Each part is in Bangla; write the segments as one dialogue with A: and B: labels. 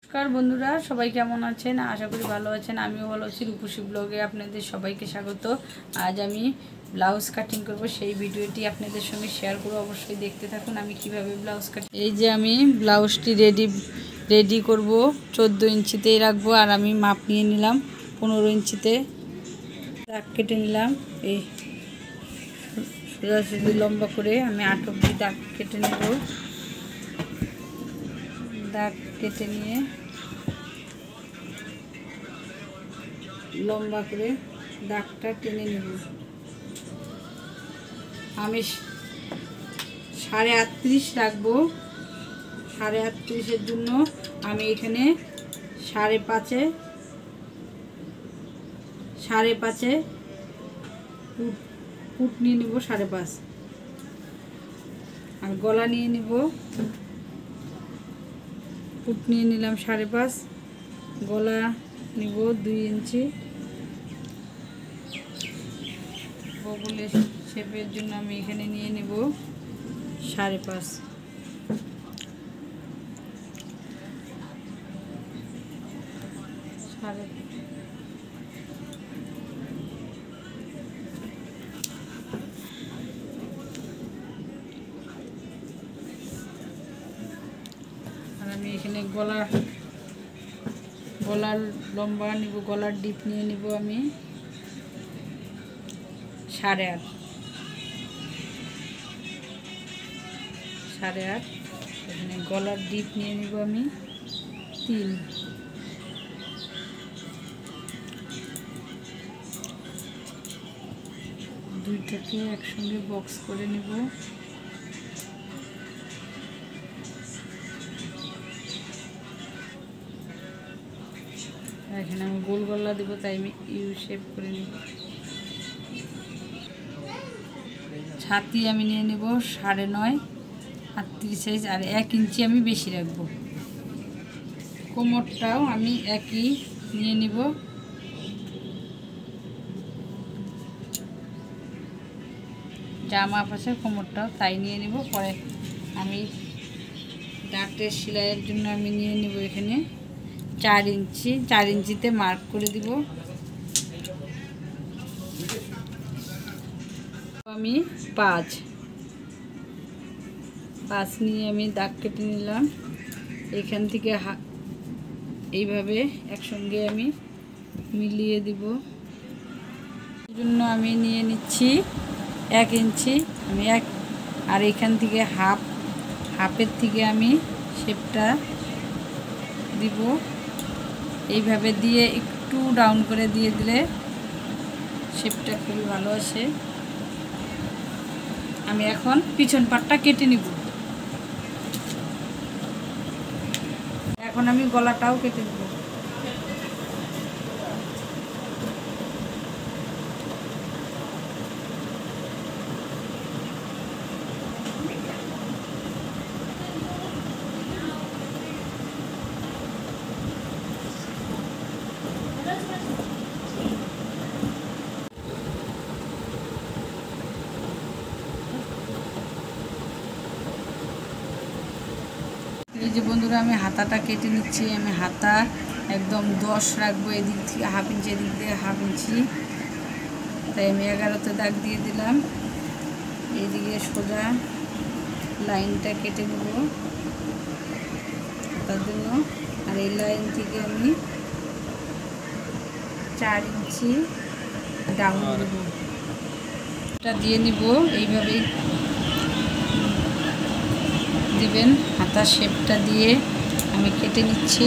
A: नमस्कार बंधुरा सबाई केमन आछेन आशा करी भालो आछेन आमिओ भालो आछि रूपसी ब्लगे आपनादेर सबाइके स्वागत। आज आमी ब्लाउज काटिंग करब सेई भिडियोटी आपनादेर संगे शेयर करब। अवश्यई देखते थाकुन आमी किभाबे ब्लाउज काटिंग। एई जे आमी ब्लाउजटी रेडी करब 14 इंचितेई राखबो और आमी माप निये निलाम 15 इंचिते दाग केटे निलाम। एई सोजासुजी लम्बा करे आमी 8 अब्दि दाग केटे नेब। दाग केटे निये लम्बा करे दागटा टेने नेब। आमी 38.5 राखबो। 38.5 एर जोन्नो आमी एखाने 5.5 फुट निये नेब। 5.5 और गला निये नेब। फुट निये निलाम 5.5 गला निब 2 इंची। बगलेर शेपेर जोन्नो आमी एखाने निये नेब 5.5। और आमी एखाने गलार लम्बा निब। गलार डिप निये निब आमी 8.5। एखाने गलार डिप निये निब आमी 3। दुइटाके एकसंगे बक्स करे निब। एखाने आमी गोल गला देब ताई आमी इउ शेप करे निब। छाती आमी निये नेब 9.5 38 साइज और 1 इंची आमी बेशी राखबो। कोमरटाও आमी एकই निये नेब। জামা পাশে কোমরটাও তাই নিয়ে নেব। পরে আমি ডাটের সেলাইয়ের জন্য আমি নিয়ে নেব এখানে 4 इंची। 4 इंचीते मार्क করে দিব। আমি 5 নিয়ে আমি দাগ কেটে নিলাম। এখান থেকে এইভাবে একসঙ্গে আমি মিলিয়ে দিব। এর জন্য আমি নিয়ে নিচ্ছি 1 इंची। আমি আর এখান থেকে হাফের থেকে আমি শেপটা দিব। এইভাবে দিয়ে একটু ডাউন করে দিয়ে দিলে শেপটা খুবই ভালো আসে। আমি এখন পিছন পাটটা কেটে নিব। এখন আমি গলাটাও কেটে নেব। এই যে বন্ধুরা আমি হাতাটা কেটে নিচ্ছি। আমি হাতা একদম 10 রাখবো। এদিক থেকে 1/2 इंची, এদিক থেকে 1/2 इंची। তাই আমি 11তে দাগ দিয়ে দিলাম। এইদিকে সোজা লাইনটা কেটে নেব তার জন্য। আর এই লাইন থেকে আমি 4 इंची ডাউন দেব। এটা দিয়ে নিব। এইভাবেই দিবেন। হাতার শেপটা দিয়ে আমি কেটে নিচ্ছি।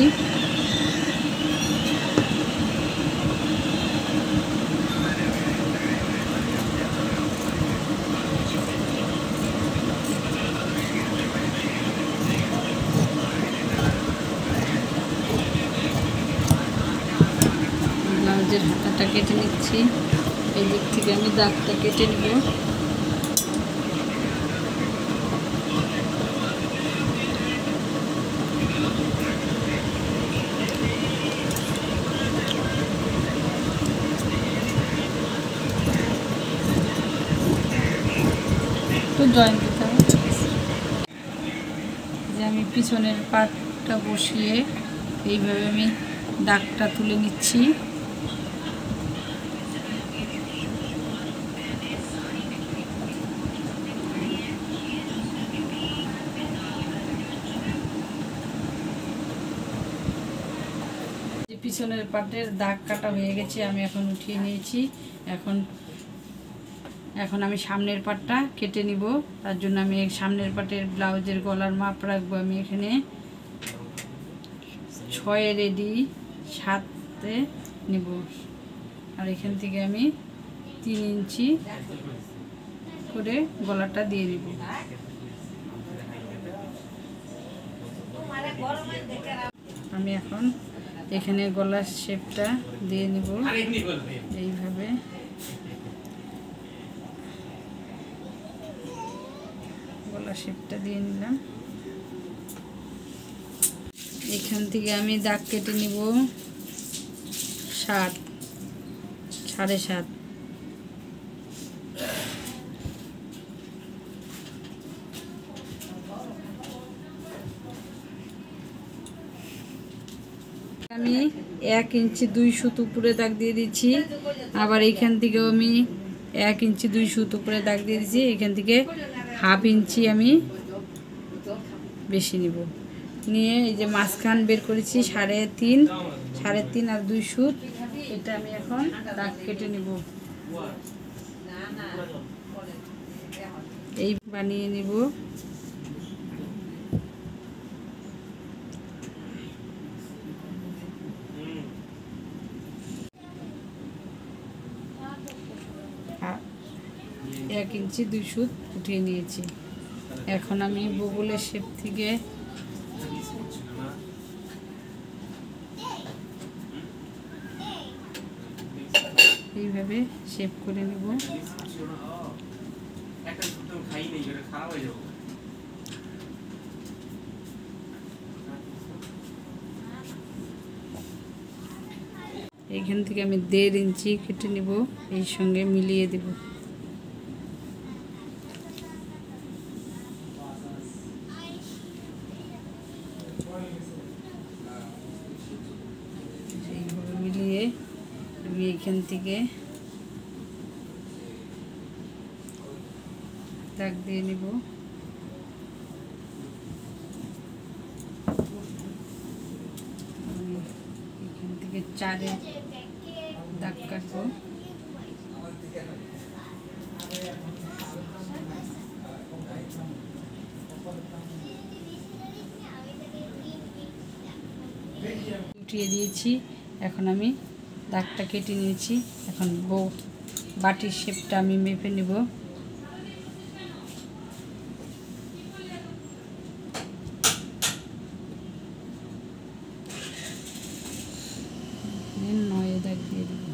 A: ব্লাউজের হাতাটা কেটে নিচ্ছি। এই দিক থেকে আমি দাগটা কেটে নেব। तो जॉइन दिते হবে। যে আমি পিছনের পাটটা বসিয়ে এইভাবে আমি দাগটা তুলে নিচ্ছি। পিছনের পাটের দাগ কাটা হয়ে গেছে, আমি এখন উঠিয়ে নিয়েছি। এখন আমি সামনের পাটটা কেটে নিব। তার জন্য আমি সামনের পাটের ব্লাউজের গলার মাপ রাখবো আমি এখানে 6 রেডি 7-এ নিব। আর এখান থেকে আমি 3 ইঞ্চি করে গলাটা দিয়ে দিব। আমি এখন এখানে গলার শেপটা দিয়ে নিব এইভাবে। গলার শেপটা দিয়ে নিলাম। এখান থেকে আমি দাগ কেটে নিব 7, 7.5। আমি 1 ইঞ্চি 2 সুত উপরে দাগ দিয়ে দিচ্ছি। আবার এইখান থেকেও আমি 1 ইঞ্চি 2 সুত উপরে দাগ দিয়ে দিচ্ছি। এখান থেকে 1/2 ইঞ্চি আমি বেশি নিব, নিয়ে এই যে মাঝখান বের করেছি 3.5 আর 2 সুত, এটা আমি এখন দাগ কেটে নিব। এই বানিয়ে নিব। এক ইঞ্চি 2 সুত উঠিয়ে নিয়েছি। এখন আমি বগলের শেপ থেকে এইভাবে শেপ করে নেব। এইখান থেকে আমি 1.5 ইঞ্চি কেটে নেব, এই সঙ্গে মিলিয়ে দেব। এইভাবে মিলিয়ে আমি এখান থেকে দাগ দিয়ে নেব। এখান থেকে 4-এ দাগ কাটবো। উঠিয়ে দিয়েছি। এখন আমি দাগটা কেটে নিয়েছি। এখন বাটির শেপটা আমি মেপে নেব। দাগ দিয়ে দেব।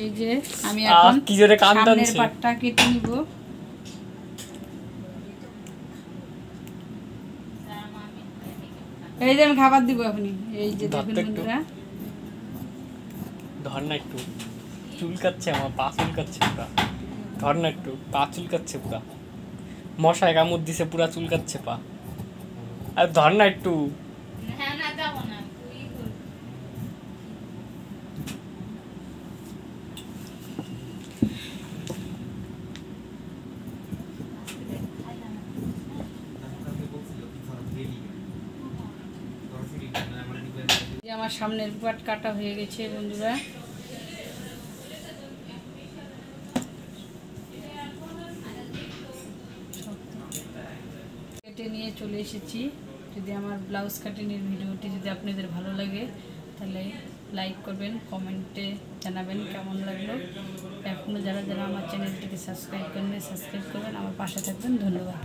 A: এই যে আমি এখন সামনের পাটটা কেটে নিব। এই যে আমি খাবার দিব এখনই। এই যে দেখুন বন্ধুরা,
B: ধর না একটু, চুলকাচ্ছে আমার পা, চুলকাচ্ছে পুরা। ধর না একটু, পা চুলকাচ্ছে পুরা, মশায় কামড় দিছে, পুরা চুলকাচ্ছে পা। আর ধর না একটু।
A: আমার সামনের পাট কাটা হয়ে গেছে বন্ধুরা। কেটে নিয়ে চলে এসেছি। যদি আমার ব্লাউজ কাটিংয়ের ভিডিওটি যদি আপনাদের ভালো লাগে তাহলে লাইক করবেন, কমেন্টে জানাবেন কেমন লাগলো। এখনও যারা যারা আমার চ্যানেলটিকে সাবস্ক্রাইব করেন, সাবস্ক্রাইব করবেন, আমার পাশে থাকবেন। ধন্যবাদ।